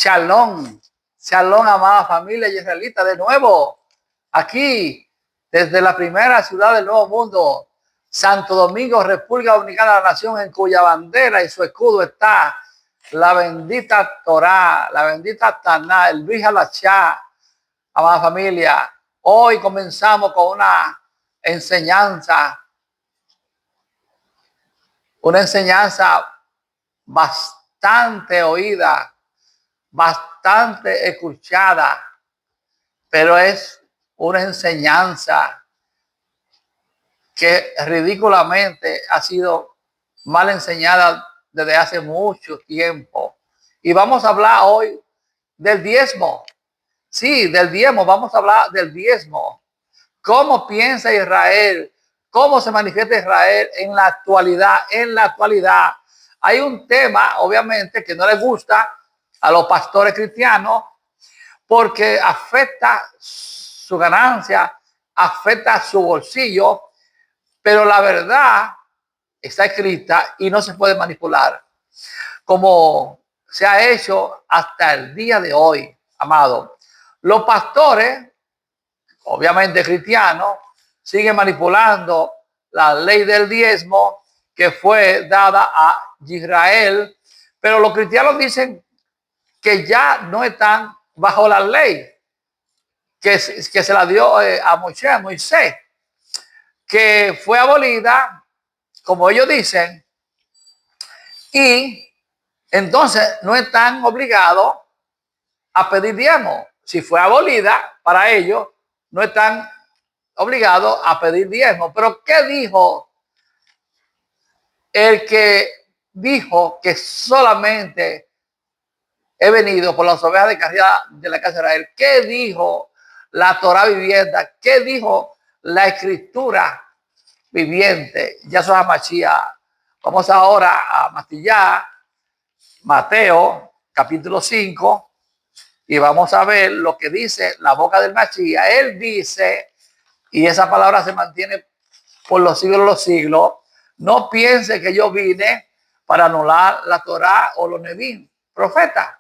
Shalom, shalom, amada familia israelita, de nuevo, aquí, desde la primera ciudad del Nuevo Mundo, Santo Domingo, República Dominicana, la nación en cuya bandera y su escudo está la bendita Torá, la bendita Taná, el Brit Halashá. Amada familia, hoy comenzamos con una enseñanza bastante oída, bastante escuchada, pero es una enseñanza que ridículamente ha sido mal enseñada desde hace mucho tiempo. Y vamos a hablar hoy del diezmo. Sí, del diezmo, vamos a hablar del diezmo. ¿Cómo piensa Israel? ¿Cómo se manifiesta Israel en la actualidad? En la actualidad hay un tema, obviamente, que no le gusta a los pastores cristianos porque afecta su ganancia, afecta su bolsillo, pero la verdad está escrita y no se puede manipular, como se ha hecho hasta el día de hoy, amado. Los pastores, obviamente cristianos, siguen manipulando la ley del diezmo que fue dada a Israel, pero los cristianos dicen que ya no están bajo la ley que se la dio a Moisés, que fue abolida, como ellos dicen, y entonces no están obligados a pedir diezmo. Si fue abolida para ellos, no están obligados a pedir diezmo. Pero ¿qué dijo el que dijo que solamente he venido por las ovejas de carrera de la casa de Israel? ¿Qué dijo la Torá vivienda? ¿Qué dijo la escritura viviente? Yahshua Mashiach. Vamos ahora a mastillar Mateo capítulo 5 y vamos a ver lo que dice la boca del Mashiach. Él dice, y esa palabra se mantiene por los siglos de los siglos: no piense que yo vine para anular la Torá o los Nevim, profeta.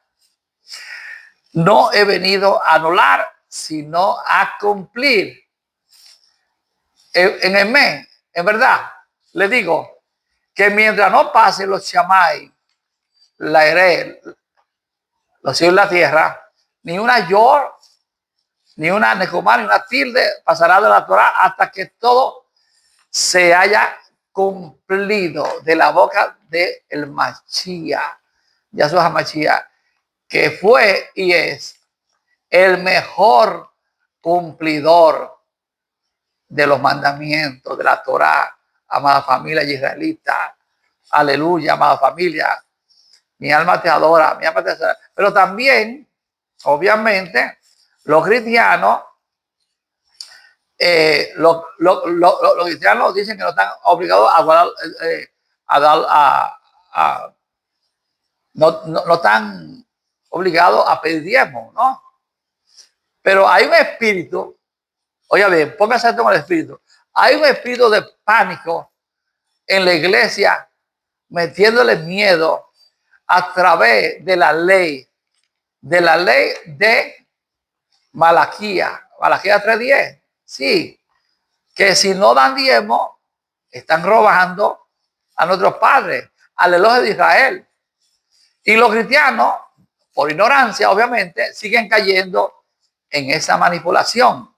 No he venido a anular, sino a cumplir. En el mes, en verdad, le digo que mientras no pasen los Shamay, la Ere, los cielos y la tierra, ni una yor, ni una necomá, ni una tilde pasará de la Torah hasta que todo se haya cumplido de la boca del Mashiach, Yahshua Mashiach, que fue y es el mejor cumplidor de los mandamientos de la Torá. Amada familia israelita, aleluya, amada familia, mi alma te adora, mi alma te adora. Pero también, obviamente, los cristianos, los cristianos dicen que no están obligados a guardar, no están obligados a pedir diezmo, ¿no? Pero hay un espíritu, oiga bien, póngase esto con el espíritu. Hay un espíritu de pánico en la iglesia, metiéndole miedo a través de la ley de Malaquías 3:10. Sí, que si no dan diezmo, están robando a nuestros padres, al elogio de Israel. Y los cristianos, por ignorancia, obviamente, siguen cayendo en esa manipulación.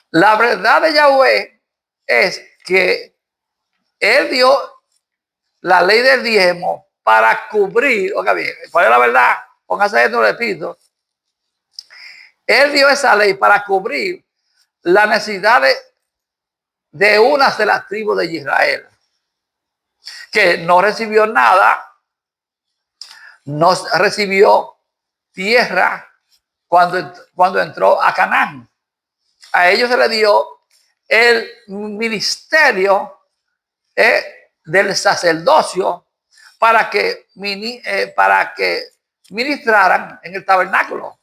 La verdad de Yahweh es que Él dio la ley del diezmo para cubrir, oiga bien, ¿cuál es la verdad? Póngase esto, repito. Él dio esa ley para cubrir las necesidades de una de las tribus de Israel, que no recibió nada, no recibió tierra cuando entró a Canaán. A ellos se le dio el ministerio del sacerdocio para que ministraran en el tabernáculo.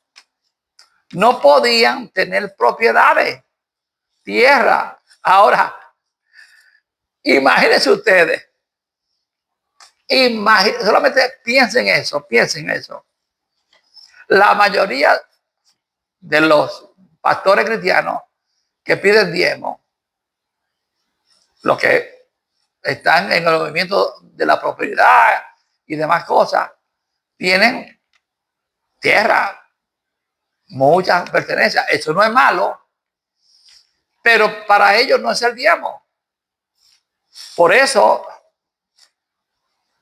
No podían tener propiedades, tierra. Ahora, imagínense ustedes, solamente piensen eso. La mayoría de los pastores cristianos que piden diezmo, los que están en el movimiento de la propiedad y demás cosas, tienen tierra, muchas pertenencias. Eso no es malo, pero para ellos no es el diezmo. Por eso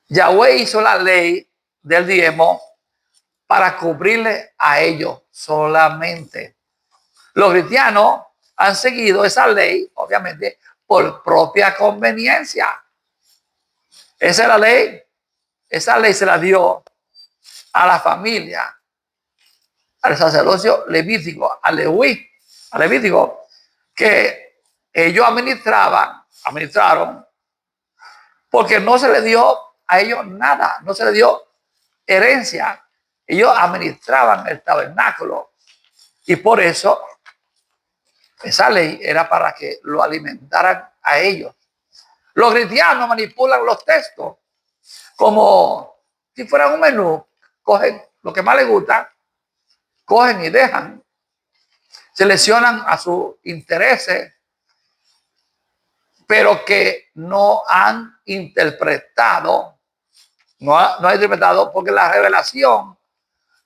Yahweh hizo la ley del diezmo para cubrirle a ellos solamente. Los cristianos han seguido esa ley, obviamente, por propia conveniencia. Esa es la ley. Esa ley se la dio a la familia, al sacerdocio levítico, a Levítico, que ellos administraron, porque no se le dio a ellos nada, no se le dio herencia. Ellos administraban el tabernáculo y por eso esa ley era para que lo alimentaran a ellos. Los cristianos manipulan los textos como si fueran un menú. Cogen lo que más les gusta, cogen y dejan, seleccionan a sus intereses, pero que no han interpretado, no ha interpretado, porque la revelación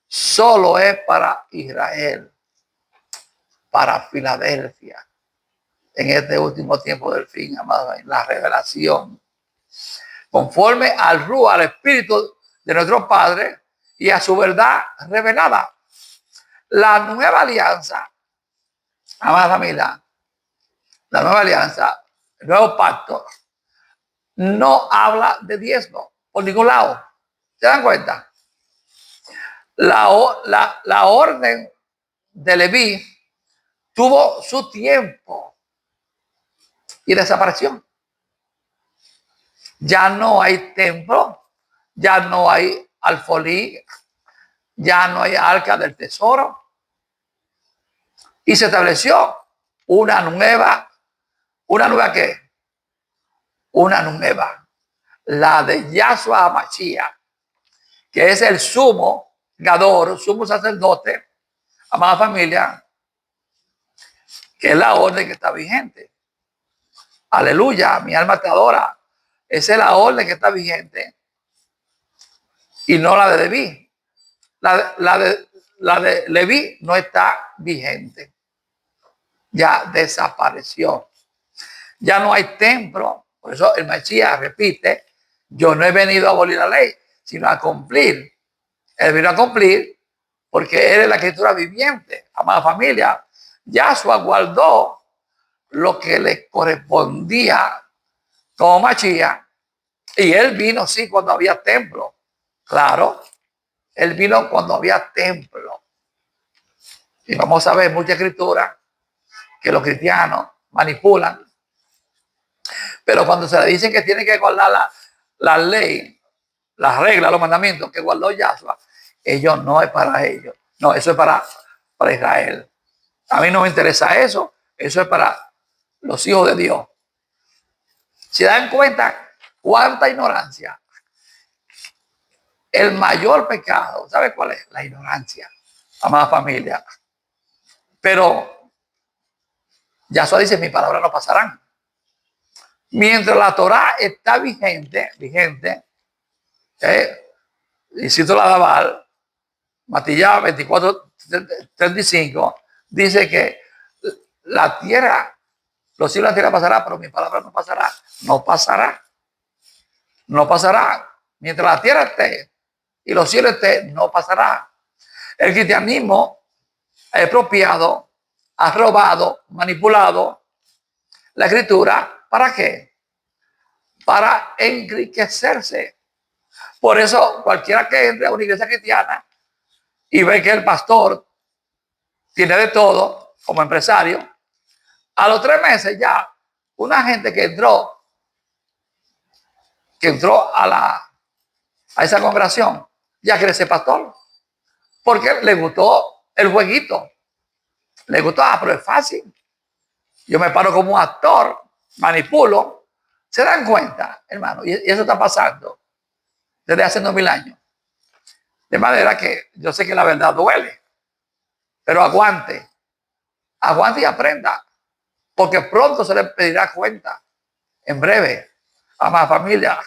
solo es para Israel, para Filadelfia, en este último tiempo del fin, amado, la revelación, conforme al Ruach, al Espíritu de nuestro Padre y a su verdad revelada. La nueva alianza, amada familia, la nueva alianza, el nuevo pacto, no habla de diezmo por ningún lado. ¿Se dan cuenta? La orden de Leví tuvo su tiempo y desapareció. Ya no hay templo, ya no hay alfolí, ya no hay arca del tesoro. Y se estableció una nueva ¿qué? Una nueva, la de Yahshua HaMashiach, que es el sumo gador, sumo sacerdote, amada familia, que es la orden que está vigente. Aleluya, mi alma te adora. Esa es la orden que está vigente y no la de Leví. La de Leví no está vigente. Ya desapareció. Ya no hay templo. Por eso el Mesías repite, yo no he venido a abolir la ley, sino a cumplir. Él vino a cumplir porque él es la escritura viviente. Amada familia, Yahshua guardó lo que le correspondía como Mashiach, y él vino, sí, cuando había templo. Claro, él vino cuando había templo. Y vamos a ver mucha escritura que los cristianos manipulan. Pero cuando se le dicen que tienen que guardar la ley, las reglas, los mandamientos que guardó Yahshua, ellos no es para ellos. No, eso es para Israel. A mí no me interesa eso. Eso es para los hijos de Dios. ¿Se dan cuenta cuánta ignorancia? El mayor pecado, ¿sabe cuál es? La ignorancia, amada familia. Pero Yahshua dice, mis palabras no pasarán. Mientras la Torah está vigente, y cito la Daval, Matilla 24:35, dice que la tierra, los cielos y la tierra pasará, pero mi palabra no pasará. No pasará. No pasará. Mientras la tierra esté y los cielos estén, no pasará. El cristianismo ha expropiado, ha robado, manipulado la escritura. ¿Para qué? Para enriquecerse. Por eso cualquiera que entre a una iglesia cristiana y ve que el pastor tiene de todo como empresario, a los 3 meses ya una gente que entró a esa congregación ya quiere ser pastor, porque le gustó el jueguito, le gustó, pero es fácil, yo me paro como un actor, manipulo. ¿Se dan cuenta, hermano? Y eso está pasando desde hace 2000 años. De manera que yo sé que la verdad duele, pero aguante, aguante y aprenda, porque pronto se le pedirá cuenta, en breve. Amada familia,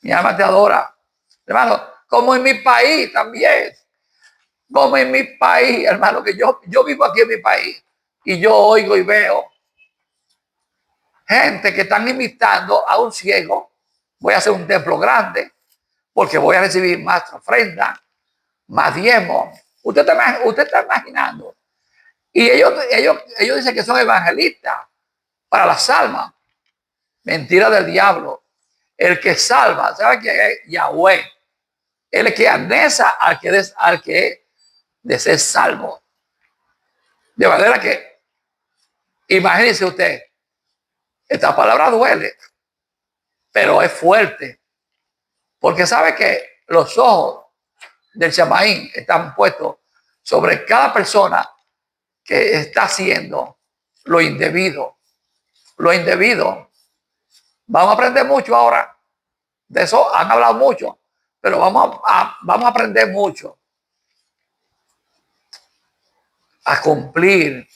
mi alma te adora. Hermano, como en mi país también, como en mi país, hermano, que yo vivo aquí en mi país y yo oigo y veo gente que están imitando a un ciego. Voy a hacer un templo grande porque voy a recibir más ofrenda, más diezmo. Usted está imaginando. Y ellos dicen que son evangelistas para las almas. Mentira del diablo. El que salva, ¿sabe qué es? Yahweh. El que anesa al que de ser salvo. De manera que, imagínese usted, esta palabra duele, pero es fuerte. Porque sabe que los ojos del chamaín están puestos sobre cada persona que está haciendo lo indebido. Lo indebido. Vamos a aprender mucho ahora. De eso han hablado mucho, pero vamos a aprender mucho a cumplir,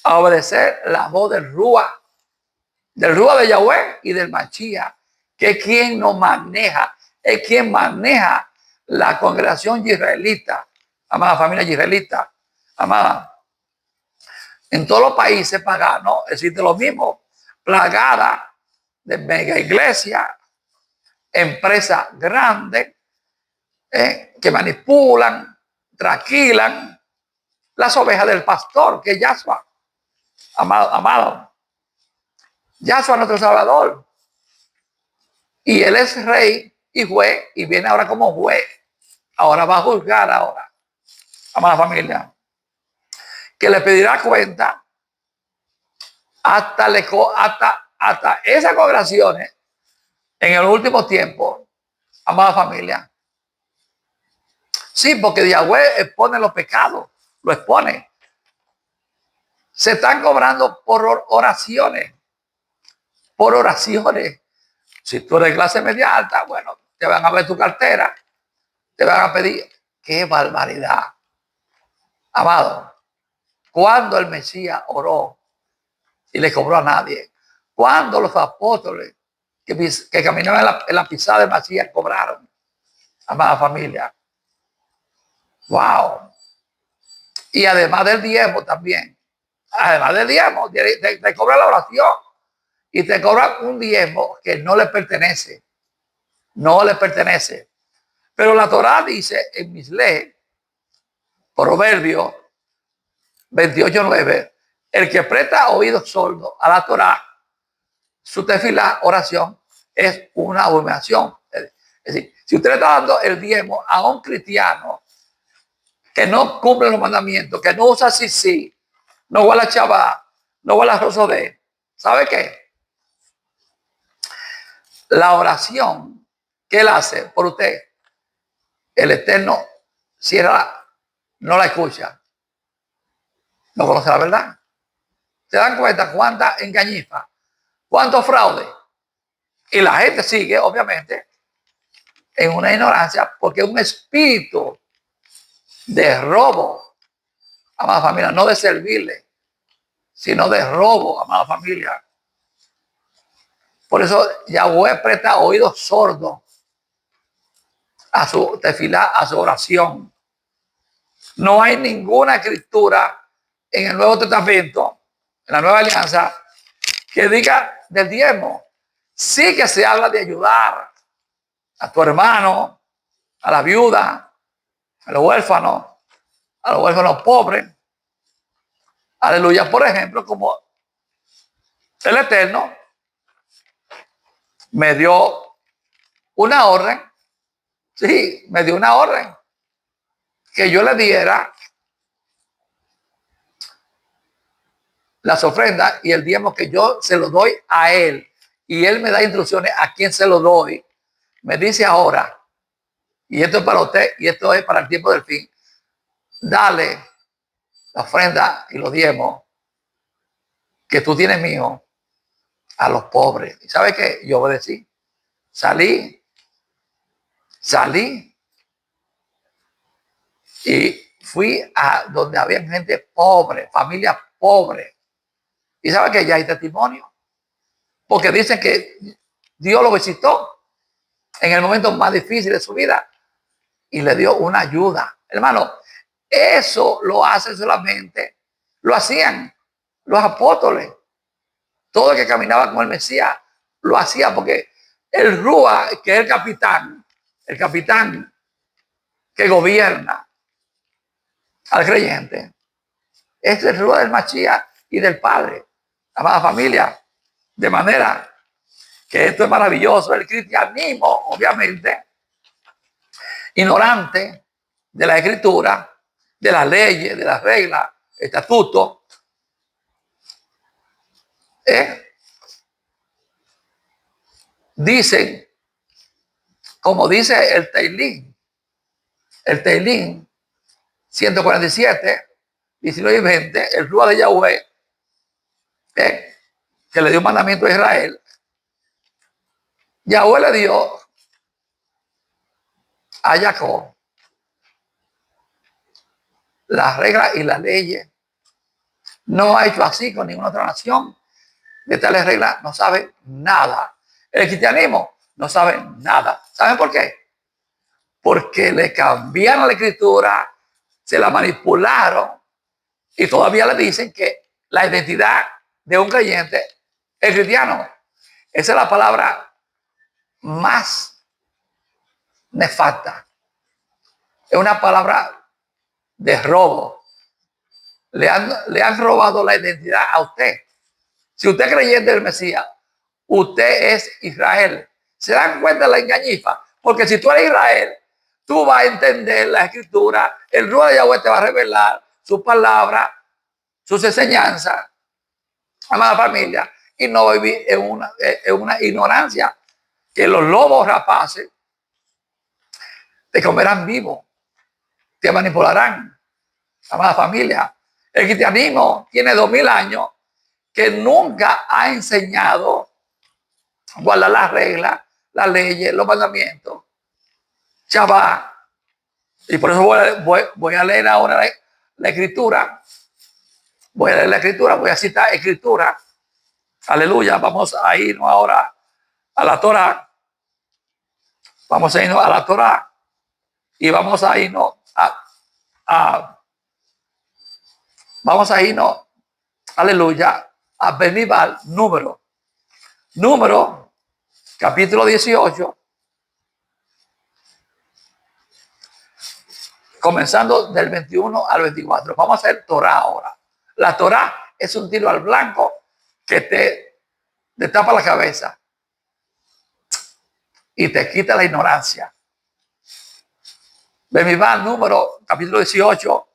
a obedecer la voz del Ruach de Yahweh y del Machía, que es quien nos maneja, es quien maneja la congregación israelita, amada familia israelita, amada. En todos los países paganos existe lo mismo, plagada de mega iglesias, empresas grandes que manipulan, tranquilan las ovejas del pastor, que es Yahshua, amado. Yahshua nuestro Salvador. Y él es rey y juez y viene ahora como juez. Ahora va a juzgar ahora, amada familia, que le pedirá cuenta hasta esas congregaciones en el último tiempo, amada familia. Sí, porque Yahweh expone los pecados, lo expone. Se están cobrando por oraciones, por oraciones. Si tú eres clase media alta, bueno, te van a ver tu cartera, te van a pedir. ¡Qué barbaridad! Amado, cuando el Mesías oró y le cobró a nadie, cuando los apóstoles que caminaban en la pisada del Mesías cobraron, amada familia. ¡Wow! Y además del diezmo también, además del diezmo, te cobra la oración y te cobra un diezmo que no le pertenece, no le pertenece. Pero la Torá dice en Mislé, Proverbio 28:9, el que presta oídos sordos a la Torá, su tefilá, oración, es una abominación. Es decir, si usted le está dando el diezmo a un cristiano que no cumple los mandamientos, que no usa sí, no va a la Shabbat, no va a la Rosodé, ¿sabe qué? La oración que él hace por usted, el Eterno cierra, no la escucha, no conoce la verdad. ¿Se dan cuenta cuánta engañifa, cuánto fraude? Y la gente sigue, obviamente, en una ignorancia, porque es un espíritu de robo, amada familia, no de servirle, sino de robo, amada familia. Por eso Yahweh presta oídos sordos a su tefilá, a su oración. No hay ninguna escritura en el Nuevo Testamento, en la Nueva Alianza, que diga del diezmo. Sí que se habla de ayudar a tu hermano, a la viuda, a los huérfanos pobres. Aleluya. Por ejemplo, como el Eterno me dio una orden, sí, me dio una orden que yo le diera las ofrendas y el diezmo, que yo se lo doy a él y él me da instrucciones a quién se lo doy. Me dice ahora, y esto es para usted y esto es para el tiempo del fin, dale la ofrenda y los diezmos que tú tienes mío a los pobres. ¿Y sabe qué? Yo obedecí. Salí. Y fui a donde había gente pobre, familia pobre. Y sabe que ya hay testimonio. Porque dicen que Dios lo visitó en el momento más difícil de su vida y le dio una ayuda. Hermano, eso lo hace solamente, lo hacían los apóstoles. Todo el que caminaba con el Mesías lo hacía porque el Rúa, que es el capitán que gobierna al creyente, es el Rúa del Mashiach y del Padre, amada familia. De manera que esto es maravilloso. El cristianismo, obviamente, ignorante de la escritura, de las leyes, de las reglas, estatutos, dicen, como dice el Teilín 147, 19 y 20, el Rúa de Yahweh, que le dio mandamiento a Israel, Yahweh le dio a Jacob las reglas y las leyes. No ha hecho así con ninguna otra nación. De tales reglas no sabe nada. El cristianismo no sabe nada. ¿Saben por qué? Porque le cambiaron la escritura, se la manipularon y todavía le dicen que la identidad de un creyente es cristiano. Esa es la palabra más nefasta. Es una palabra de robo. Le han robado la identidad a usted. Si usted es creyente del Mesías, usted es Israel. ¿Se dan cuenta de la engañifa? Porque si tú eres Israel, tú vas a entender la escritura, el Ruach de Yahweh te va a revelar su palabra, sus enseñanzas, amada familia, y no vivir en una ignorancia que los lobos rapaces te comerán vivo, te manipularán, amada familia. El cristianismo tiene 2000 años que nunca ha enseñado guardar las reglas, las leyes, los mandamientos. Shabbat. Y por eso voy a leer ahora la escritura. Voy a leer la escritura, voy a citar escritura. Aleluya. Vamos a irnos ahora a la Torah. Vamos a irnos a la Torah y vamos a irnos vamos a irnos, aleluya, a Benibal, número, capítulo 18, comenzando del 21 al 24. Vamos a hacer Torah ahora. La Torah es un tiro al blanco que te tapa la cabeza y te quita la ignorancia. Benibal, número, capítulo 18,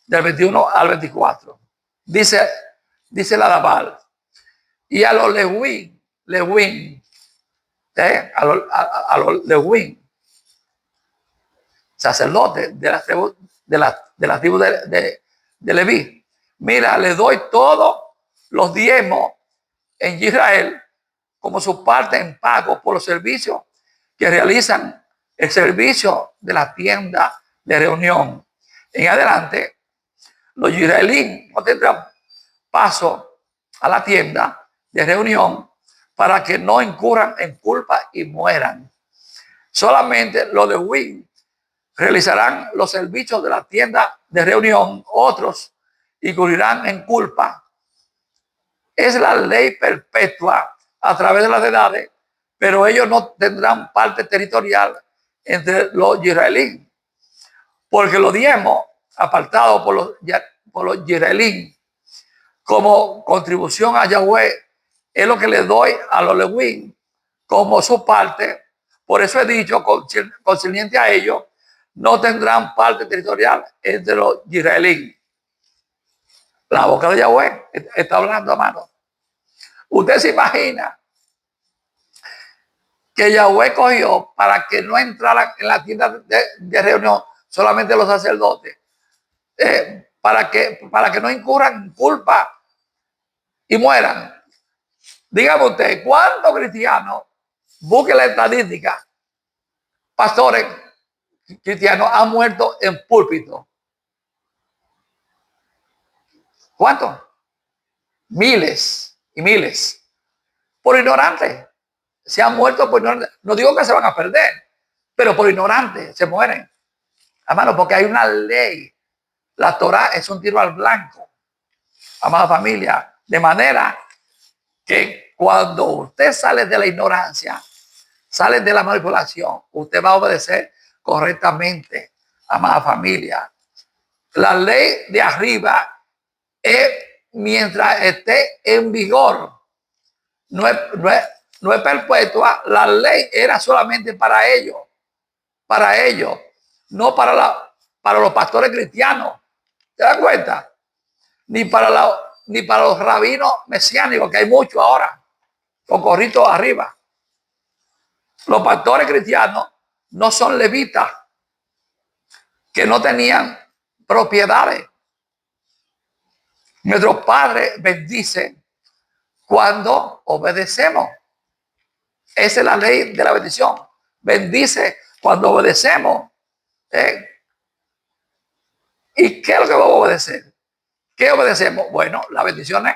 del 21 al 24. Dice la Dabal. Y a los Lewin, a los Lewin, sacerdotes de la tribu de Leví. Mira, le doy todos los diezmos en Israel como su parte en pago por los servicios que realizan, el servicio de la tienda de reunión. En adelante, los israelíes no tendrán paso a la tienda de reunión para que no incurran en culpa y mueran. Solamente los de Win realizarán los servicios de la tienda de reunión, otros incurrirán en culpa. Es la ley perpetua a través de las edades, pero ellos no tendrán parte territorial entre los israelíes, porque los diezmos apartados por los israelíes como contribución a Yahweh es lo que le doy a los Lewin como su parte. Por eso he dicho, concerniente a ellos, no tendrán parte territorial entre los israelíes. La boca de Yahweh está hablando, hermano. Usted se imagina que Yahweh cogió para que no entraran en la tienda de reunión solamente los sacerdotes, para que no incurran en culpa y mueran. Dígame usted, ¿cuántos cristianos, busque la estadística, pastores cristianos han muerto en púlpito? ¿Cuántos? Miles y miles. Por ignorantes. Se han muerto por ignorantes. No digo que se van a perder, pero por ignorantes se mueren. Hermano, porque hay una ley. La Torah es un tiro al blanco. Amada familia. De manera que cuando usted sale de la ignorancia, sale de la manipulación, usted va a obedecer correctamente, amada familia. La ley de arriba es mientras esté en vigor, no es perpetua. La ley era solamente para ellos, no para los pastores cristianos. ¿Te das cuenta? Ni para los rabinos mesiánicos, que hay muchos ahora, con corritos arriba. Los pastores cristianos no son levitas, que no tenían propiedades. Nuestros padres bendicen cuando obedecemos. Esa es la ley de la bendición. Bendice cuando obedecemos. ¿Y qué es lo que vamos a obedecer? ¿Qué obedecemos? Bueno, las bendiciones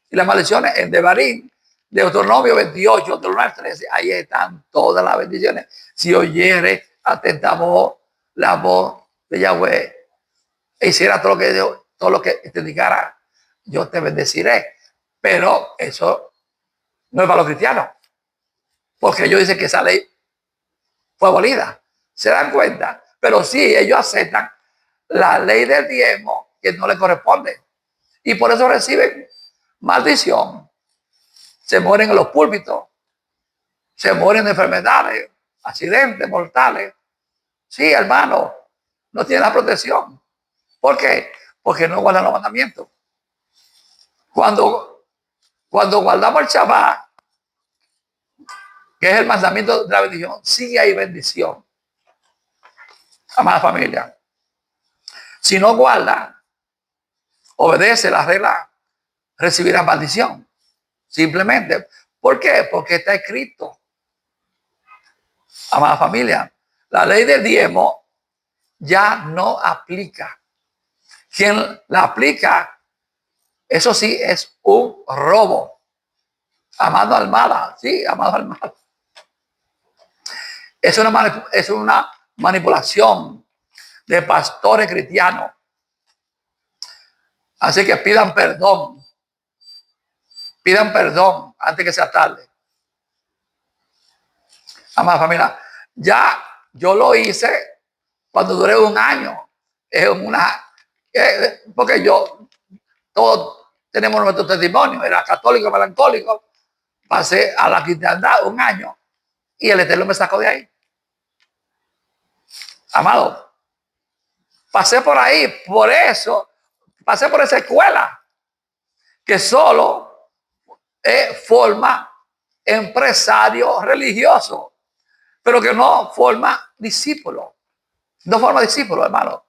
y las maldiciones en Devarim, Deuteronomio 28, del 1 al 13, ahí están todas las bendiciones. Si oyere atentamente la voz de Yahweh e hiciera todo lo que te indicara, yo te bendeciré. Pero eso no es para los cristianos, porque ellos dicen que esa ley fue abolida. ¿Se dan cuenta? Pero sí, ellos aceptan la ley del diezmo que no le corresponde. Y por eso reciben maldición. Se mueren en los púlpitos. Se mueren de enfermedades, accidentes mortales. Sí, hermano, no tienen la protección. ¿Por qué? Porque no guardan los mandamientos. Cuando guardamos el Shabbat, que es el mandamiento de la bendición, sí hay bendición. Amada familia. Si no guarda, obedece la regla, recibirá maldición. Simplemente. ¿Por qué? Porque está escrito. Amada familia, la ley del diezmo ya no aplica. Quien la aplica, eso sí, es un robo. Amado Almada, sí, Amado Almada. Es una manipulación de pastores cristianos. Así que pidan perdón. Pidan perdón antes que sea tarde. Amada familia, ya yo lo hice cuando duré un año. Porque todos tenemos nuestro testimonio. Era católico, melancólico. Pasé a la cristiandad un año y el Eterno me sacó de ahí. Amado, pasé por ahí, por eso, pasé por esa escuela que solo forma empresario religioso, pero que no forma discípulo. No forma discípulo, hermano.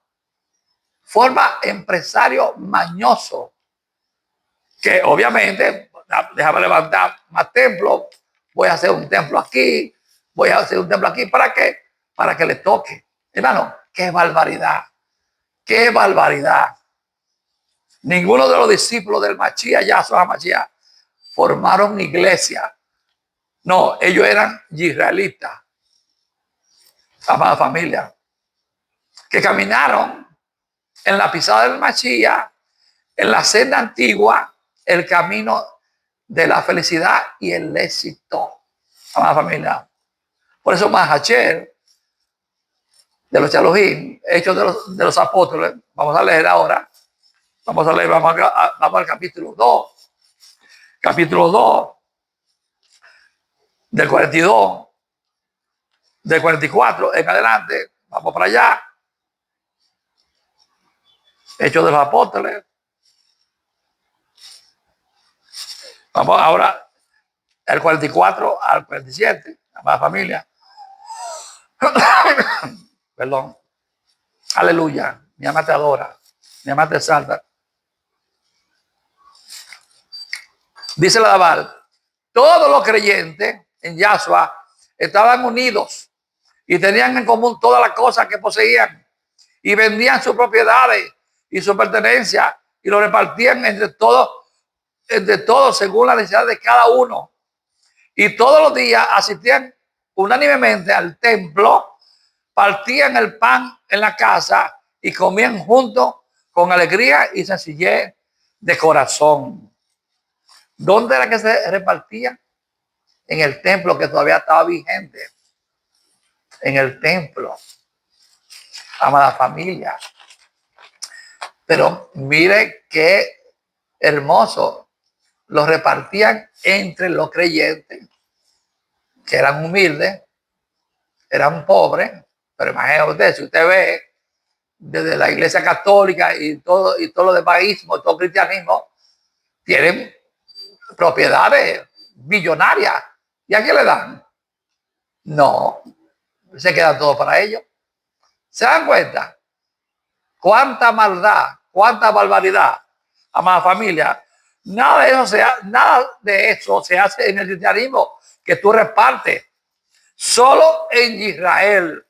Forma empresario mañoso, que obviamente, déjame levantar más templos, voy a hacer un templo aquí, voy a hacer un templo aquí. ¿Para qué? Para que le toque. Hermano, qué barbaridad. Qué barbaridad. Ninguno de los discípulos del Mashiach, Yahshua Mashiach, formaron iglesia. No, ellos eran israelitas. Amada familia, que caminaron en la pisada del Mashiach, en la senda antigua, el camino de la felicidad y el éxito. Amada familia. Por eso Mahacher, de los Elohim, Hechos de los Apóstoles, vamos a leer ahora. Vamos al capítulo 2. Capítulo 2, del 42, del 44 en adelante. Vamos para allá. Hechos de los Apóstoles. Vamos ahora del 44 al 47. Amada familia. Perdón. Aleluya. Mi alma te adora. Mi alma te exalta. Dice la Dabar, todos los creyentes en Yahshua estaban unidos y tenían en común todas las cosas que poseían y vendían sus propiedades y su pertenencia y lo repartían entre todos según la necesidad de cada uno. Y todos los días asistían unánimemente al templo, partían el pan en la casa y comían juntos con alegría y sencillez de corazón. ¿Dónde era que se repartía? En el templo, que todavía estaba vigente. En el templo. Amada familia. Pero mire qué hermoso. Los repartían entre los creyentes, que eran humildes, eran pobres. Pero imagínate usted, si usted ve desde la iglesia católica y todo lo de paísmo, todo cristianismo, tienen propiedades billonarias. ¿Y a qué le dan? No, se queda todo para ellos. ¿Se dan cuenta? Cuánta maldad, cuánta barbaridad, amada familia. Nada de eso se hace en el cristianismo que tú repartes. Solo en Israel.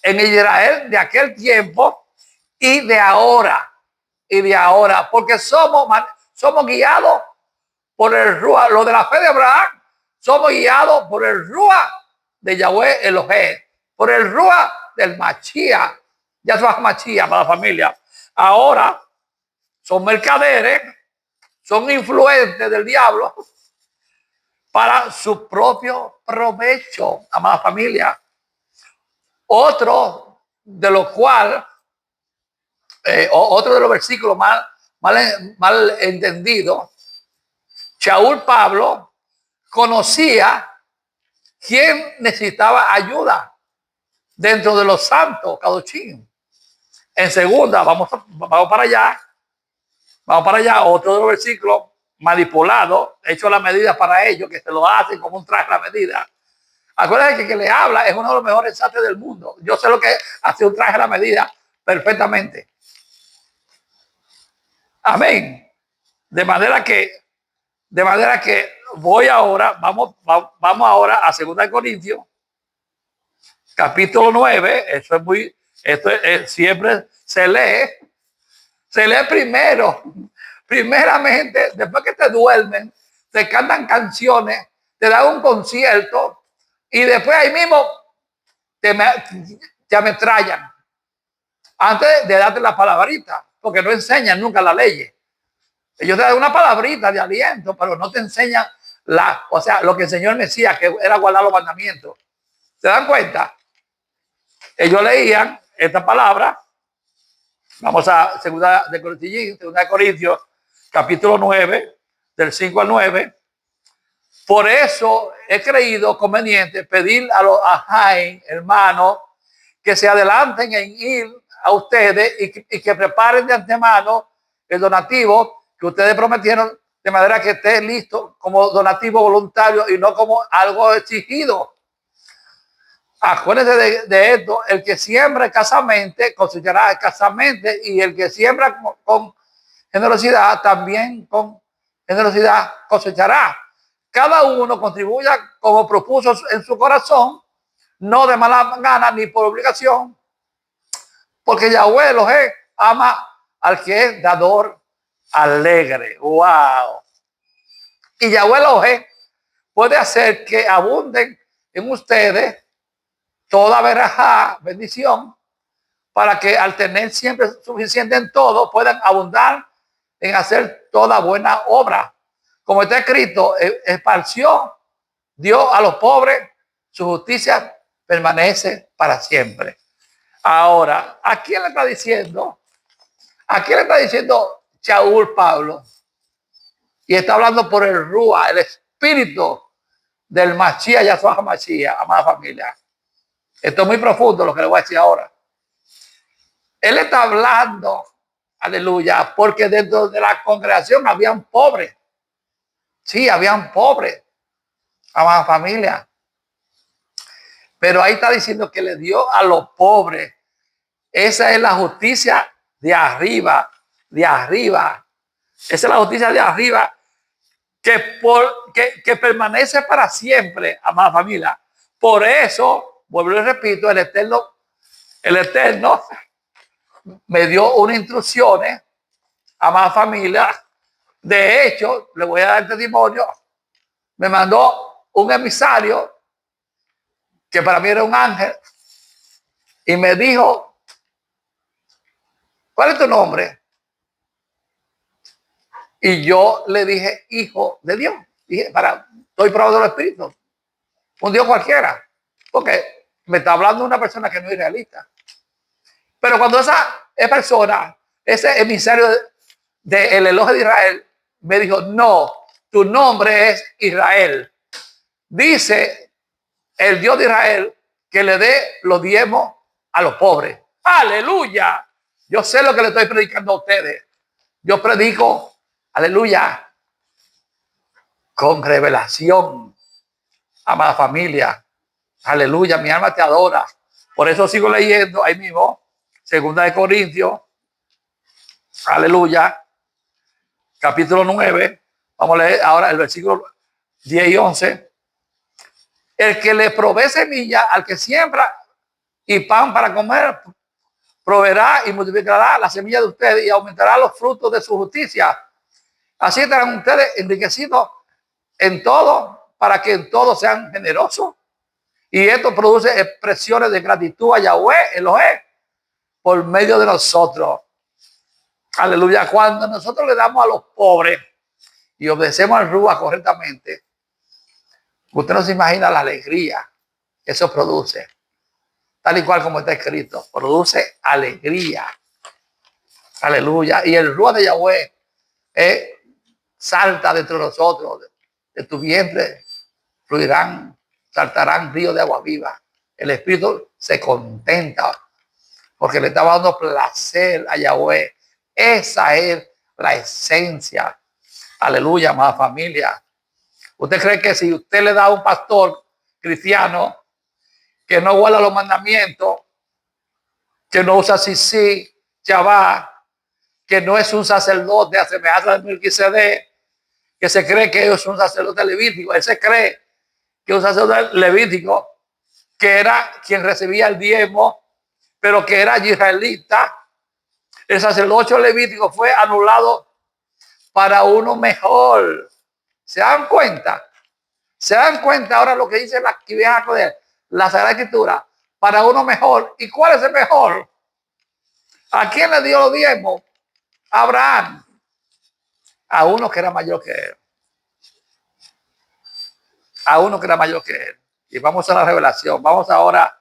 En Israel de aquel tiempo y de ahora. Porque somos guiados por el Ruach. Lo de la fe de Abraham, somos guiados por el Ruach de Yahweh Elohim, por el Ruach del Mashiach, Yahshua Mashiach para la familia. Ahora son mercaderes, son influentes del diablo para su propio provecho, amada familia. Otro de los cuales, otro de los versículos mal entendido, Shaul Pablo conocía quién necesitaba ayuda dentro de los santos, Kadoshim. En segunda, vamos para allá, otro de los versículos manipulado, hecho la medida para ellos, que se lo hacen como un traje a la medida. Acuérdense que le habla es uno de los mejores sastres del mundo. Yo sé lo que hace un traje a la medida perfectamente. Amén. De manera que voy ahora, vamos ahora a 2 Corintios, capítulo 9. Esto siempre se lee primero. Primeramente, después que te duermen, te cantan canciones, te dan un concierto y después ahí mismo te ametrallan antes de darte la palabrita, porque no enseñan nunca la ley. Ellos te dan una palabrita de aliento, pero no te enseñan lo que enseñó el Mesías, que era guardar los mandamientos. ¿Se dan cuenta? Ellos leían esta palabra. Vamos a 2 Corintios, capítulo 9, del 5 al 9. Por eso he creído conveniente pedir a los Ajaim, hermanos, que se adelanten en ir a ustedes y que preparen de antemano el donativo que ustedes prometieron, de manera que esté listo como donativo voluntario y no como algo exigido. Acuérdense de esto: el que siembra escasamente cosechará escasamente, y el que siembra con generosidad también con generosidad cosechará. Cada uno contribuya como propuso en su corazón, no de mala gana ni por obligación, porque Yahweh Elohim ama al que es dador alegre. ¡Wow! Y Yahweh Elohim puede hacer que abunden en ustedes toda verajá, bendición, para que al tener siempre suficiente en todo, puedan abundar en hacer toda buena obra. Como está escrito, esparció Dios a los pobres, su justicia permanece para siempre. Ahora, ¿a quién le está diciendo? ¿A quién le está diciendo Shaul Pablo? Y está hablando por el Ruach, el espíritu del Mashiach, Yahshua Mashiach, amada familia. Esto es muy profundo lo que le voy a decir ahora. Él está hablando, aleluya, porque dentro de la congregación habían pobres. Sí, habían pobres, amada familia. Pero ahí está diciendo que le dio a los pobres. Esa es la justicia de arriba, de arriba. Esa es la justicia de arriba que permanece para siempre, amada familia. Por eso, vuelvo y repito, el Eterno me dio unas instrucciones amada familia. De hecho, le voy a dar testimonio. Me mandó un emisario que para mí era un ángel y me dijo, ¿cuál es tu nombre? Y yo le dije, hijo de Dios. Dije, estoy probando el espíritu. Un Dios cualquiera. Porque me está hablando una persona que no es realista. Pero cuando esa persona, ese emisario del Elohim de Israel, me dijo, no, tu nombre es Israel. Dice el Dios de Israel que le dé los diezmos a los pobres. Aleluya. Yo sé lo que le estoy predicando a ustedes. Yo predico, aleluya, con revelación, amada familia. Aleluya, mi alma te adora. Por eso sigo leyendo ahí mismo, 2 Corintios, aleluya, capítulo 9. Vamos a leer ahora el versículo 10 y 11. El que le provee semilla al que siembra y pan para comer, proveerá y multiplicará la semilla de ustedes y aumentará los frutos de su justicia. Así estarán ustedes enriquecidos en todo, para que en todo sean generosos. Y esto produce expresiones de gratitud a Yahweh, Elohim, por medio de nosotros. Aleluya. Cuando nosotros le damos a los pobres y obedecemos al Rúa correctamente, usted no se imagina la alegría que eso produce. Tal y cual como está escrito, produce alegría. Aleluya. Y el Rúa de Yahweh salta dentro de nosotros. De tu vientre fluirán, saltarán ríos de agua viva. El Espíritu se contenta porque le estaba dando placer a Yahweh. Esa es la esencia. Aleluya, amada familia. ¿Usted cree que si usted le da a un pastor cristiano que no guarda los mandamientos, que no usa sisí, Shabbat, que no es un sacerdote a semejanza de Melquisedec, que se cree que es un sacerdote levítico? Él se cree que un sacerdote levítico, que era quien recibía el diezmo, pero que era israelita. El sacerdocio levítico fue anulado para uno mejor. ¿Se dan cuenta? ¿Se dan cuenta ahora lo que dice la Sagrada Escritura? Para uno mejor. ¿Y cuál es el mejor? ¿A quién le dio los diezmos? A Abraham. A uno que era mayor que él. A uno que era mayor que él. Y vamos a la revelación. Vamos ahora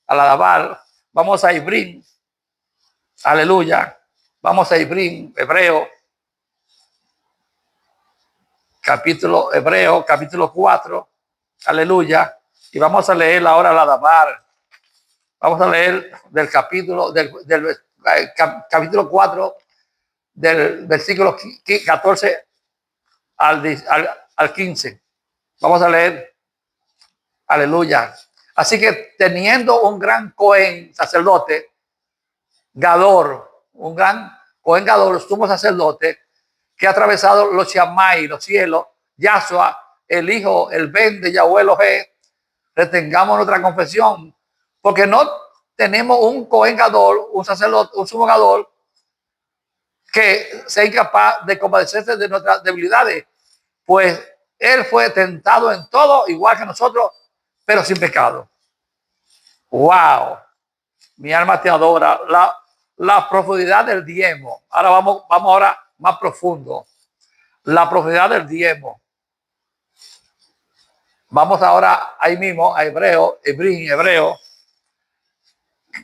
a la Dabar. Vamos a Ibrín. Aleluya. Vamos a Ibrín, Hebreo. Capítulo 4. Aleluya. Y vamos a leer ahora la Dabar. Vamos a leer del capítulo, capítulo 4, del versículo 14 al 15. Vamos a leer. Aleluya. Así que teniendo un gran Cohen, sacerdote, Gador, un gran Cohen Gador, sumo sacerdote, que ha atravesado los Shammai, los cielos, Yahshua, el Hijo, el Ben de Yahweh Elohim, retengamos nuestra confesión, porque no tenemos un Cohen Gadol, un sacerdote, un sumo Gadol, que sea incapaz de compadecerse de nuestras debilidades, pues él fue tentado en todo, igual que nosotros, pero sin pecado. Wow, mi alma te adora. La profundidad del diezmo. Ahora vamos ahora más profundo. La profundidad del diezmo. Vamos ahora ahí mismo a Hebreo,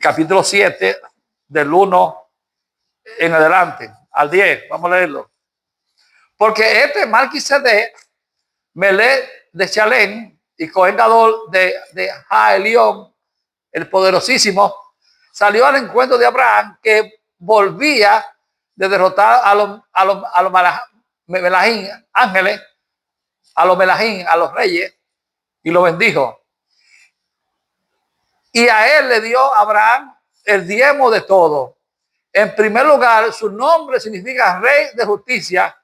capítulo 7, del 1 en adelante, al 10. Vamos a leerlo. Porque este Melquisedec, Melech de Chalén y Cohen Gadol de Jaelión, el poderosísimo, salió al encuentro de Abraham, que volvía de derrotar a los Melahim, ángeles, a los Melahim, a los reyes, y lo bendijo. Y a él le dio Abraham el diezmo de todo. En primer lugar, su nombre significa rey de justicia.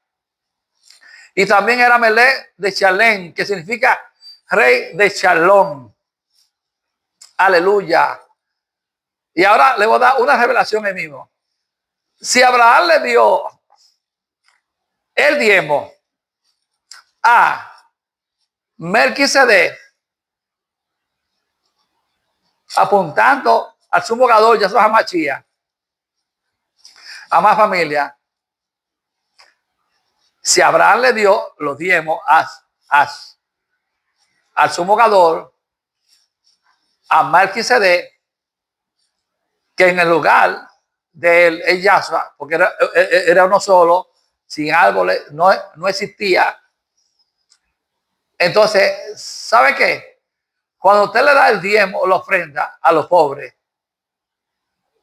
Y también era Melech de Chalén, que significa rey de Shalom. Aleluya. Y ahora le voy a dar una revelación ahí mismo. Si Abraham le dio el diezmo a Melquisedec, apuntando al sumo gadol Yahshua HaMashiach, a más familia. Si Abraham le dio los diezmos al sumo gadol, a Melquisedec, que en el lugar de él es Yahshua, porque era uno solo, sin árboles, no existía. Entonces, ¿sabe qué? Cuando usted le da el diezmo o la ofrenda a los pobres,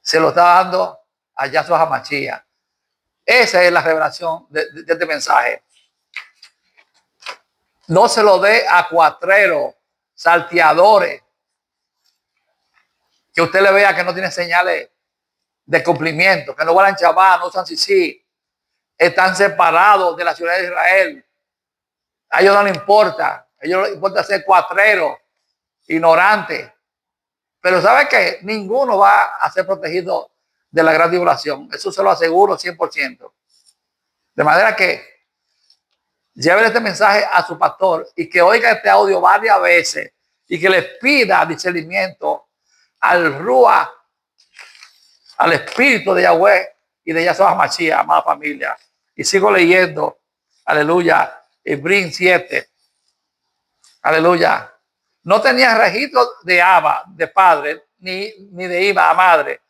se lo está dando a Yahshua HaMashiach. Esa es la revelación de este mensaje. No se lo dé a cuatreros, salteadores, que usted le vea que no tiene señales de cumplimiento, que no van a chavar, no usan sí, están separados de la ciudad de Israel. A ellos no les importa, a ellos les importa ser cuatreros, ignorantes. Pero ¿sabe qué? Ninguno va a ser protegido de la gran tribulación. Eso se lo aseguro 100%. De manera que lleve este mensaje a su pastor y que oiga este audio varias veces y que le pida discernimiento al Ruach, al Espíritu de Yahweh y de Yahshua HaMashiach, amada familia. Y sigo leyendo, aleluya, Hebreo 7. Aleluya. No tenía registro de Abba, de padre, ni de Iba, a madre,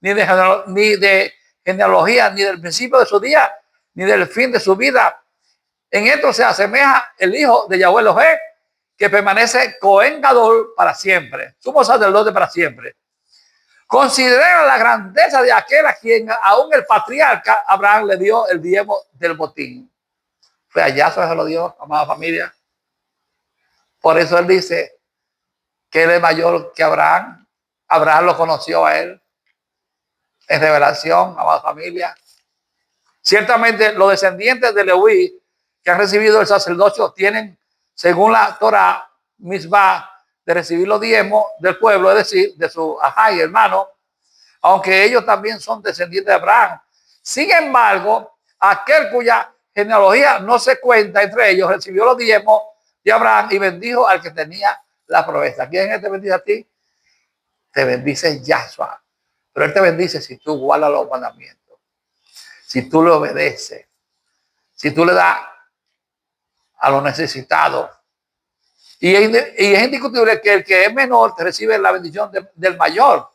ni de genealogía, ni del principio de su día, ni del fin de su vida. En esto se asemeja el hijo de Yahweh Elohim, que permanece Cohen Gadol para siempre, sumo sacerdote para siempre. Considera la grandeza de aquel a quien aún el patriarca Abraham le dio el diezmo del botín. Fue allá se lo dio, amada familia. Por eso él dice que él es mayor que Abraham. Abraham lo conoció a él en revelación, amada familia. Ciertamente los descendientes de Leví que han recibido el sacerdocio tienen, según la Torah, misbah de recibir los diezmos del pueblo, es decir, de su ajá y hermano, aunque ellos también son descendientes de Abraham. Sin embargo, aquel cuya genealogía no se cuenta entre ellos recibió los diezmos de Abraham y bendijo al que tenía la promesa. ¿Quién te bendice a ti? Te bendice Yahshua. Pero él te bendice si tú guardas los mandamientos, si tú le obedeces, si tú le das a los necesitados. Y es indiscutible que el que es menor te recibe la bendición del mayor.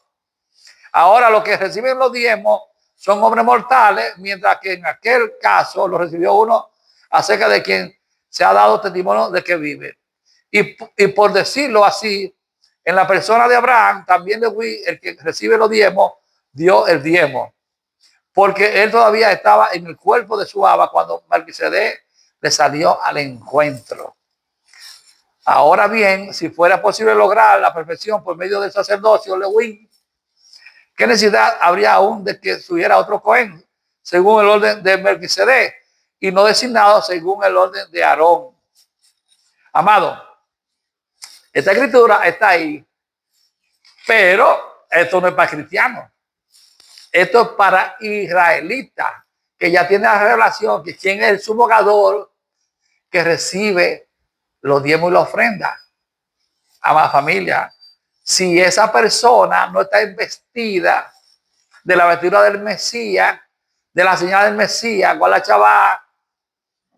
Ahora los que reciben los diezmos son hombres mortales, mientras que en aquel caso lo recibió uno acerca de quien se ha dado testimonio de que vive. Y por decirlo así, en la persona de Abraham, también el que recibe los diezmos, dio el diezmo. Porque él todavía estaba en el cuerpo de su Abba cuando Melquisedec le salió al encuentro. Ahora bien, si fuera posible lograr la perfección por medio del sacerdocio Leví, ¿qué necesidad habría aún de que subiera otro Cohen según el orden de Melquisedec y no designado según el orden de Aarón? Amado, esta escritura está ahí, pero esto no es para cristianos. Esto es para israelitas que ya tienen la revelación que quién es el sumo gadol que recibe los diezmos y la ofrenda. Amada familia, si esa persona no está investida de la vestidura del Mesías, de la señal del Mesías, Guala Chavá,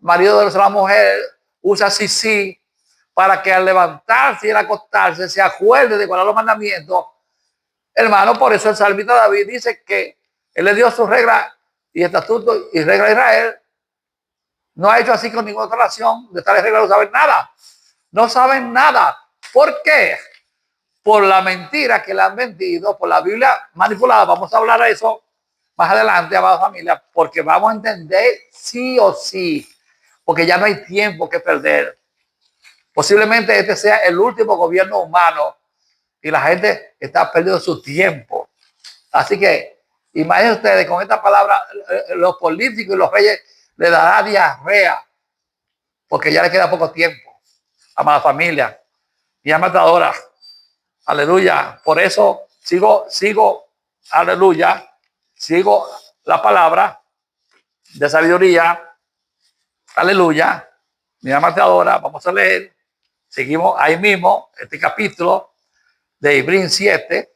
marido de la mujer, usa sí, para que al levantarse y al acostarse se acuerde de guardar los mandamientos. Hermano, por eso el salmista David dice que él le dio sus reglas y estatutos y reglas a Israel. No ha hecho así con ninguna otra nación. De tales reglas no saben nada. No saben nada. ¿Por qué? Por la mentira que le han vendido, por la Biblia manipulada. Vamos a hablar de eso más adelante, amada familia, porque vamos a entender sí o sí, porque ya no hay tiempo que perder. Posiblemente este sea el último gobierno humano y la gente está perdiendo su tiempo. Así que imaginen ustedes, con esta palabra, los políticos y los reyes le dará diarrea, porque ya le queda poco tiempo, amada familia y amatadora. Aleluya. Por eso sigo, aleluya, sigo la palabra de sabiduría Aleluya. Mi alma te adora. Vamos a leer. Seguimos ahí mismo, este capítulo de Hebreos 7.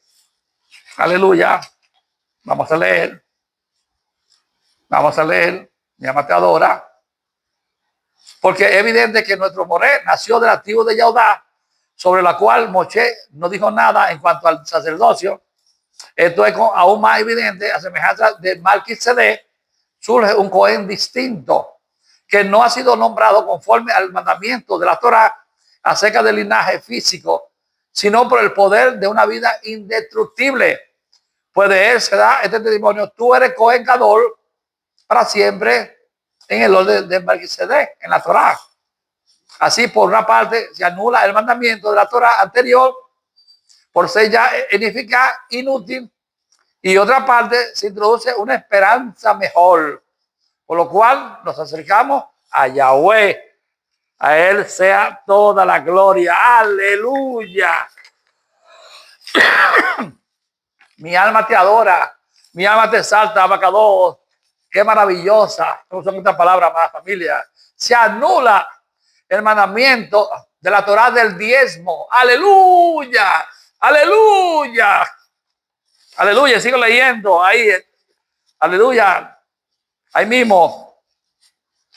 Aleluya. Vamos a leer. Vamos a leer. Mi alma te adora. Porque es evidente que nuestro Moré nació de la tribu de Yahudá, sobre la cual Moshe no dijo nada en cuanto al sacerdocio. Esto es aún más evidente, a semejanza de Melquisedec, surge un Cohen distinto, que no ha sido nombrado conforme al mandamiento de la Torá acerca del linaje físico, sino por el poder de una vida indestructible. Pues de él se da este testimonio: tú eres Cohen Gadol para siempre en el orden de Melquisedec, en la Torá. Así, por una parte, se anula el mandamiento de la Torá anterior por ser ya ineficaz, inútil, y otra parte se introduce una esperanza mejor, por lo cual nos acercamos a Yahweh. A él sea toda la gloria. Aleluya. Mi alma te adora, mi alma te exalta, Abacados. Qué maravillosa. No son estas palabras más, familia. Se anula el mandamiento de la Torá del diezmo. Aleluya. Aleluya. Aleluya. Sigo leyendo ahí. Aleluya. Ahí mismo.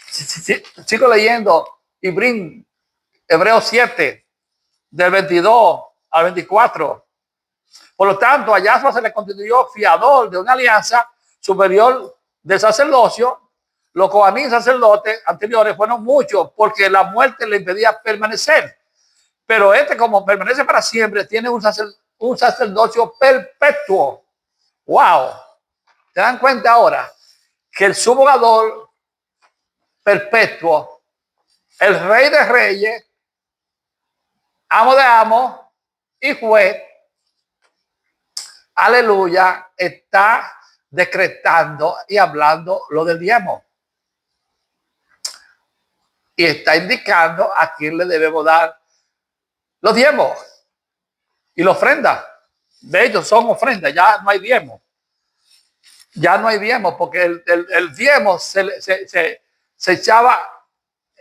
Sigo leyendo. Y Hebreos 7, del 22 al 24. Por lo tanto, a Yahshua se le constituyó fiador de una alianza superior del sacerdocio. Los coanín sacerdotes anteriores fueron muchos porque la muerte le impedía permanecer. Pero este, como permanece para siempre, tiene un sacerdocio perpetuo. ¡Wow! ¿Se dan cuenta ahora que el sumo gadol perpetuo, el rey de reyes, amo de amos y juez, aleluya, está decretando y hablando lo del diezmo? Y está indicando a quién le debemos dar los diezmos y la ofrenda. De hecho, son ofrendas, ya no hay diezmo. Ya no hay diezmo, porque el diezmo se echaba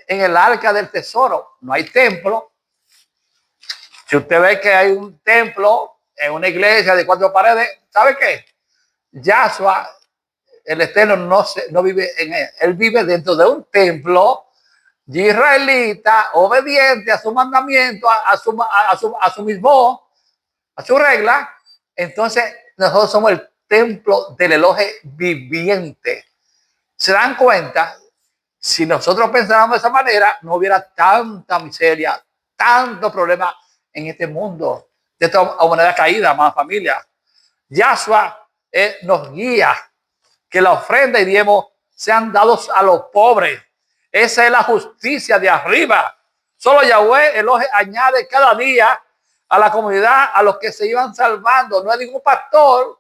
en el arca del tesoro. No hay templo. Si usted ve que hay un templo en una iglesia de 4 paredes, ¿sabe qué? Yahshua, el Eterno, no vive en él. Él vive dentro de un templo israelita, obediente a su mandamiento, a su mismo, a su regla. Entonces, nosotros somos el templo del Elohe viviente. ¿Se dan cuenta? Si nosotros pensáramos de esa manera, no hubiera tanta miseria, tanto problema en este mundo, de esta humanidad caída, más familia. Yahshua nos guía, que la ofrenda y diezmo sean dados a los pobres. Esa es la justicia de arriba. Solo Yahweh Elohe añade cada día a la comunidad a los que se iban salvando. No hay ningún pastor,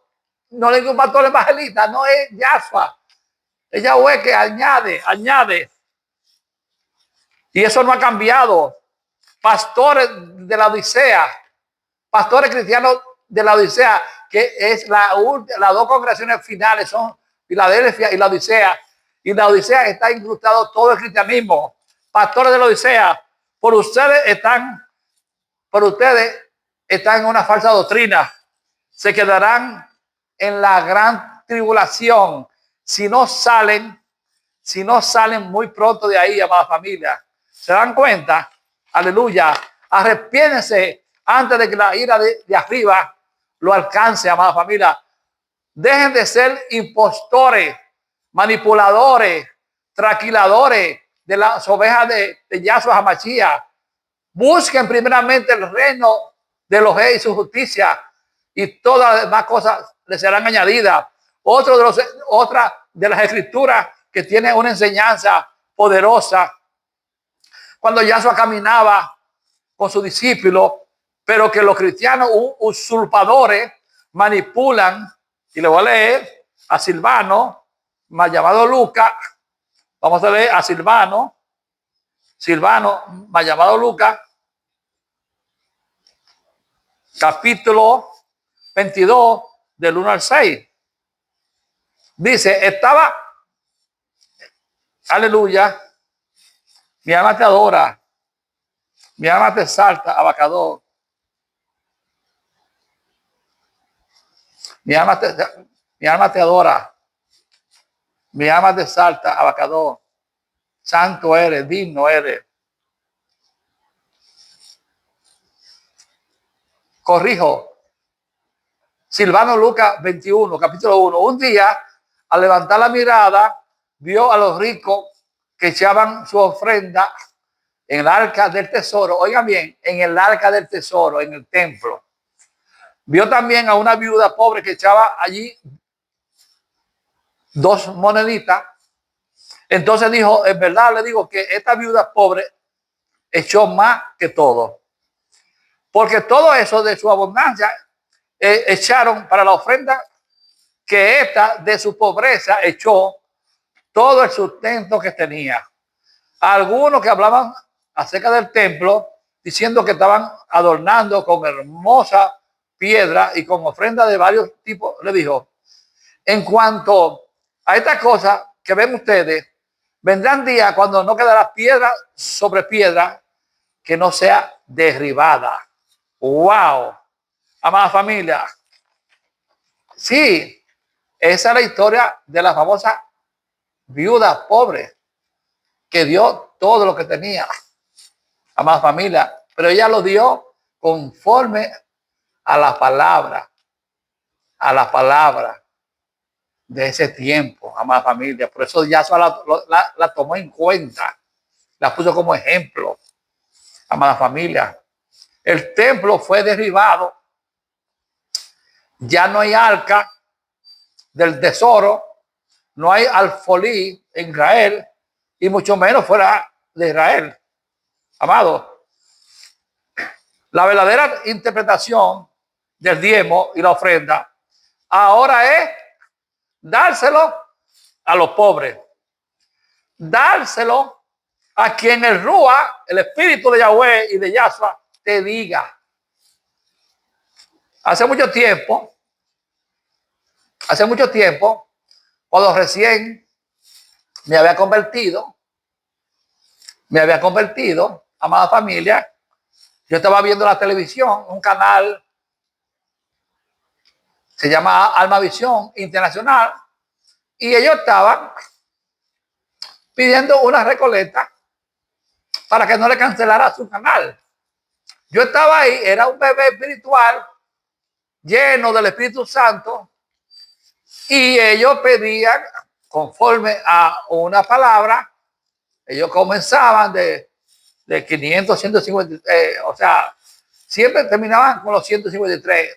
no hay ningún pastor evangelista, no es Yahshua. Es Yahweh que añade. Y eso no ha cambiado. Pastores de la Odisea, pastores cristianos de la Odisea, que es las dos congregaciones finales, son Filadelfia y la Odisea. Y la Odisea está incrustado todo el cristianismo. Pastores de la Odisea, por ustedes están en una falsa doctrina. Se quedarán en la gran tribulación si no salen muy pronto de ahí, amada familia. ¿Se dan cuenta? Aleluya. Arrepiéntense antes de que la ira de arriba lo alcance, amada familia. Dejen de ser impostores, manipuladores, traquiladores de las ovejas de Yahshua HaMashiach. Busquen primeramente el reino de los reyes y su justicia, y todas las demás cosas les serán añadidas. Otra de las escrituras que tiene una enseñanza poderosa, cuando Yahshua caminaba con sus discípulos, pero que los cristianos usurpadores manipulan, y le voy a leer a Silvano, más llamado Lucas. Vamos a leer a Silvano, más llamado Lucas, capítulo 22, del 1 al 6. Dice, aleluya, Mi alma te adora. Mi alma te exalta, Abacador. Mi alma te, mi alma te adora. Mi alma te exalta, Abacador. Santo eres, digno eres. Corrijo. Silvano Lucas 21, capítulo 1. Un día, al levantar la mirada, vio a los ricos que echaban su ofrenda en el arca del tesoro. Oigan bien, en el arca del tesoro, en el templo. Vio también a una viuda pobre que echaba allí 2 moneditas. Entonces dijo, en verdad le digo que esta viuda pobre echó más que todo. Porque todo eso de su abundancia echaron para la ofrenda que esta de su pobreza echó todo el sustento que tenía. Algunos que hablaban acerca del templo, diciendo que estaban adornando con hermosa piedra y con ofrenda de varios tipos, le dijo, en cuanto a estas cosas que ven ustedes, vendrán días cuando no quedará piedra sobre piedra que no sea derribada. ¡Wow! Amada familia. Sí, esa es la historia de la famosa viuda pobre que dio todo lo que tenía. Amada familia, pero ella lo dio conforme a la palabra de ese tiempo, amada familia. Por eso Yahshua la tomó en cuenta, la puso como ejemplo, amada familia. El templo fue derribado, ya no hay arca del tesoro, no hay alfolí en Israel, y mucho menos fuera de Israel. Amado, la verdadera interpretación del diezmo y la ofrenda ahora es dárselo a los pobres, dárselo a quien el Rúa, el Espíritu de Yahweh y de Yahshua, te diga. Hace mucho tiempo, cuando recién me había convertido, amada familia, yo estaba viendo la televisión, un canal, se llama Almavisión Internacional, y ellos estaban pidiendo una recolecta para que no le cancelara su canal. Yo estaba ahí, era un bebé espiritual lleno del Espíritu Santo, y ellos pedían conforme a una palabra. Ellos comenzaban de 500, 150, o sea, siempre terminaban con los 153,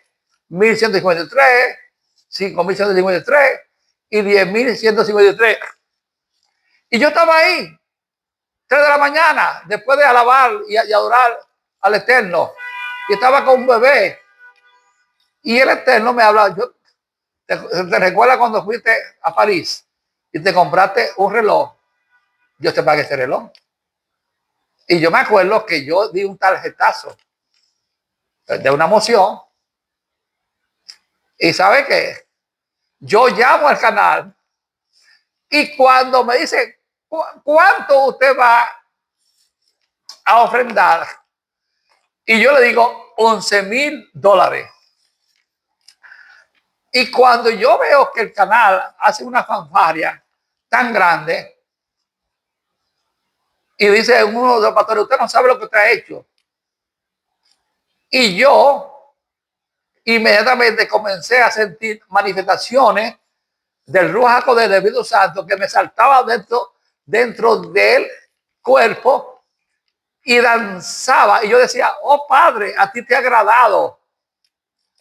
1153, 5153 y 10.153. Y yo estaba ahí, 3 de la mañana, después de alabar y adorar al Eterno. Y estaba con un bebé. Y el Eterno me hablaba. ¿Te recuerdas cuando fuiste a París y te compraste un reloj? Yo te pagué ese reloj. Y yo me acuerdo que yo di un tarjetazo de una moción. Y ¿sabe qué? Yo llamo al canal y cuando me dice cuánto usted va a ofrendar, y yo le digo $11,000. Y cuando yo veo que el canal hace una fanfarria tan grande y dice uno de los pastores, usted no sabe lo que usted ha hecho. Y yo inmediatamente comencé a sentir manifestaciones del Ruach HaKodesh del Espíritu Santo que me saltaba dentro del cuerpo y danzaba. Y yo decía, oh Padre, a ti te ha agradado.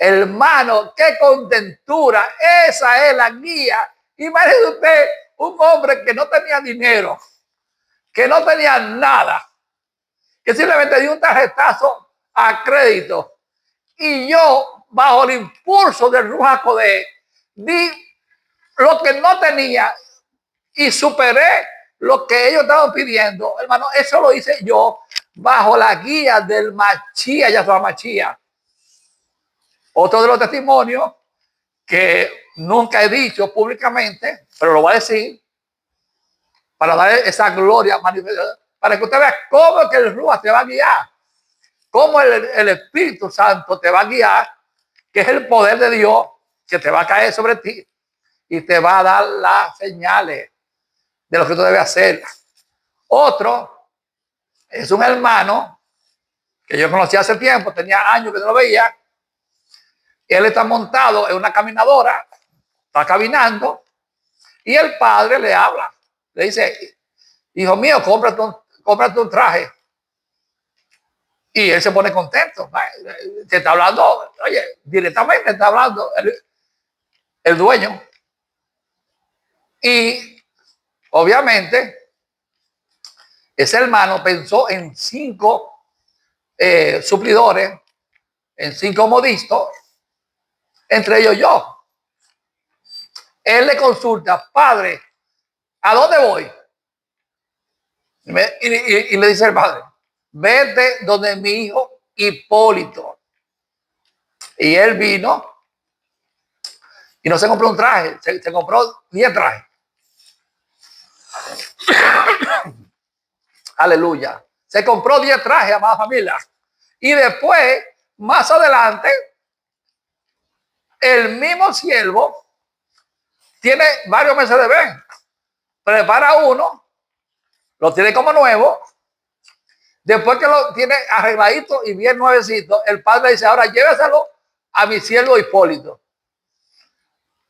Hermano, qué contentura. Esa es la guía. Imagínese usted un hombre que no tenía dinero, que no tenía nada, que simplemente dio un tarjetazo a crédito. Y yo, bajo el impulso del Ruach HaKodesh, di lo que no tenía y superé lo que ellos estaban pidiendo. Hermano, eso lo hice yo bajo la guía del Machía, Yahshua Machía. Otro de los testimonios que nunca he dicho públicamente, pero lo voy a decir para dar esa gloria para que usted vea cómo es que el Ruach te va a guiar, cómo el Espíritu Santo te va a guiar, que es el poder de Dios que te va a caer sobre ti y te va a dar las señales de lo que tú debes hacer. Otro es un hermano que yo conocí hace tiempo, tenía años que no lo veía. Él está montado en una caminadora, está caminando, y el padre le habla, le dice: hijo mío, cómprate un traje. Y él se pone contento. Te está hablando, oye, directamente está hablando el dueño. Y obviamente ese hermano pensó en 5 suplidores, en 5 modistos, entre ellos yo. Él le consulta: padre, ¿a dónde voy? Y le dice el padre: vete donde mi hijo Hipólito. Y él vino y no se compró un traje, se compró 10 trajes. Aleluya. Se compró 10 trajes, amada familia. Y después, más adelante, el mismo siervo tiene varios meses de ven. Prepara uno, lo tiene como nuevo. Después que lo tiene arregladito y bien nuevecito, el padre dice: ahora lléveselo a mi siervo Hipólito.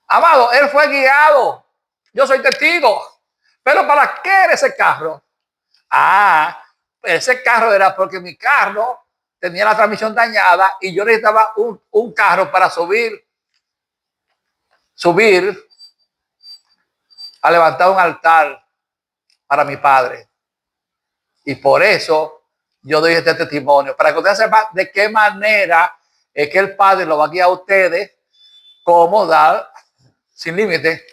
Amado, él fue guiado. Yo soy testigo. Pero ¿para qué era ese carro? Ese carro era porque mi carro tenía la transmisión dañada y yo necesitaba un carro para subir a levantar un altar para mi padre. Y por eso yo doy este testimonio, para que ustedes sepan de qué manera es que el Padre lo va a guiar a ustedes, cómo dar sin límite,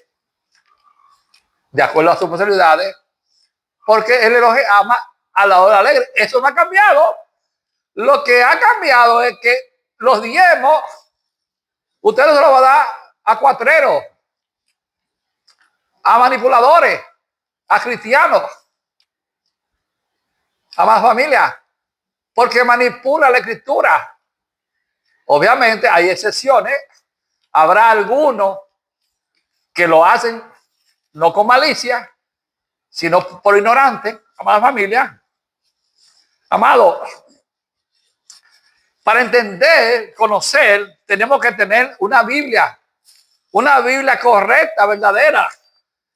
de acuerdo a sus posibilidades, porque Él los ama a la hora alegre. Eso no ha cambiado. Lo que ha cambiado es que los diezmos usted no se los va a dar a cuatreros, a manipuladores, a cristianos, a más familia, porque manipula la escritura. Obviamente hay excepciones. Habrá algunos que lo hacen no con malicia, sino por ignorante, amada familia. Amado, para entender, conocer, tenemos que tener una Biblia correcta, verdadera.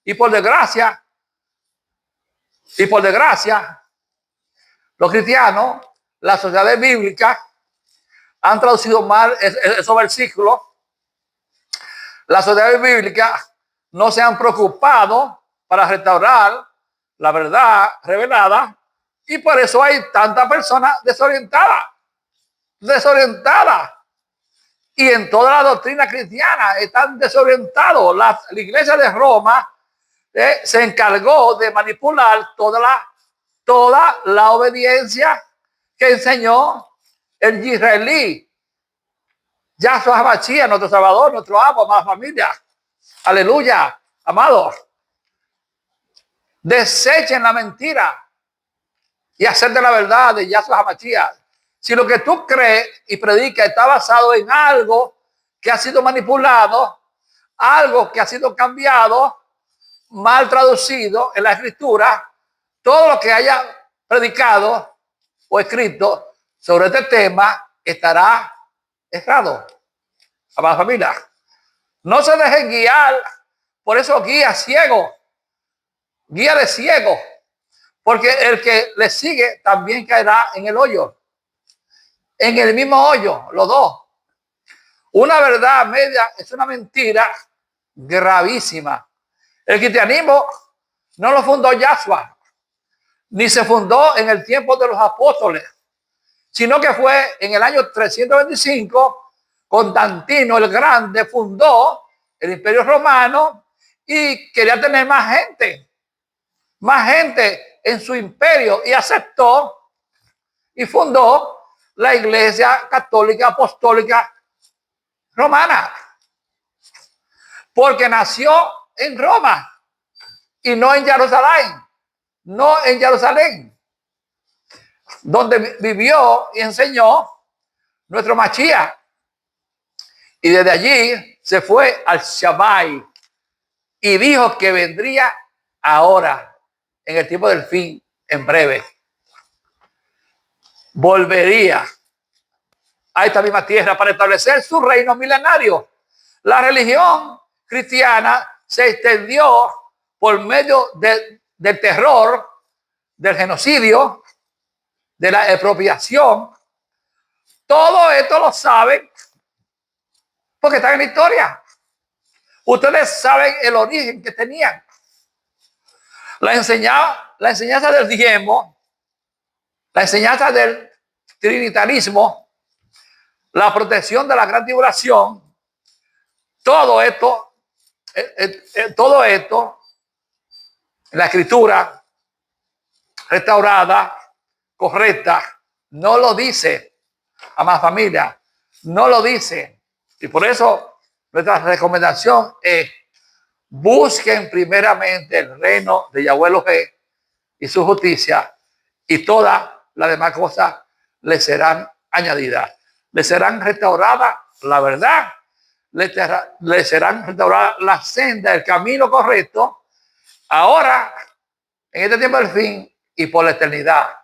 Y por desgracia, los cristianos, las sociedades bíblicas, han traducido mal esos versículos. Las sociedades bíblicas no se han preocupado para restaurar la verdad revelada, y por eso hay tantas personas desorientadas. Y en toda la doctrina cristiana están desorientados. La iglesia de Roma se encargó de manipular toda la obediencia que enseñó el israelí. Yahshua HaMashiach, nuestro Salvador, nuestro amo, amada familia. Aleluya, amados. Desechen la mentira y acepten la verdad de Yahshua HaMashiach. Si lo que tú crees y predicas está basado en algo que ha sido manipulado, algo que ha sido cambiado, mal traducido en la escritura, todo lo que haya predicado o escrito sobre este tema estará errado. Amada familia, no se dejen guiar por esos guías ciegos, guía de ciegos, porque el que le sigue también caerá en el hoyo, en el mismo hoyo, los dos. Una verdad media es una mentira gravísima. El cristianismo no lo fundó Yahshua, ni se fundó en el tiempo de los apóstoles, sino que fue en el año 325, Constantino el Grande fundó el Imperio Romano y quería tener más gente en su imperio, y aceptó y fundó la Iglesia Católica Apostólica Romana, porque nació en Roma y no en Jerusalén. donde vivió y enseñó nuestro Mashiach. Y desde allí se fue al Shammai y dijo que vendría ahora, en el tiempo del fin, en breve. Volvería a esta misma tierra para establecer su reino milenario. La religión cristiana se extendió por medio del terror, del genocidio, de la expropiación. Todo esto lo saben porque está en la historia. Ustedes saben el origen que tenían. La enseñanza del diezmo, la enseñanza del trinitarismo, la protección de la gran tribulación, todo esto, la escritura restaurada, correcta, no lo dice, amada familia, no lo dice. Y por eso nuestra recomendación es: busquen primeramente el reino de Yahweh Elohim y su justicia, y todas las demás cosas les serán añadidas. Les serán restauradas la verdad, les serán restauradas la senda, el camino correcto, ahora, en este tiempo del fin y por la eternidad.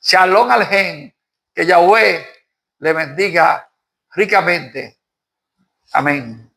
Shalom Alejem, que Yahweh le bendiga ricamente. Amén.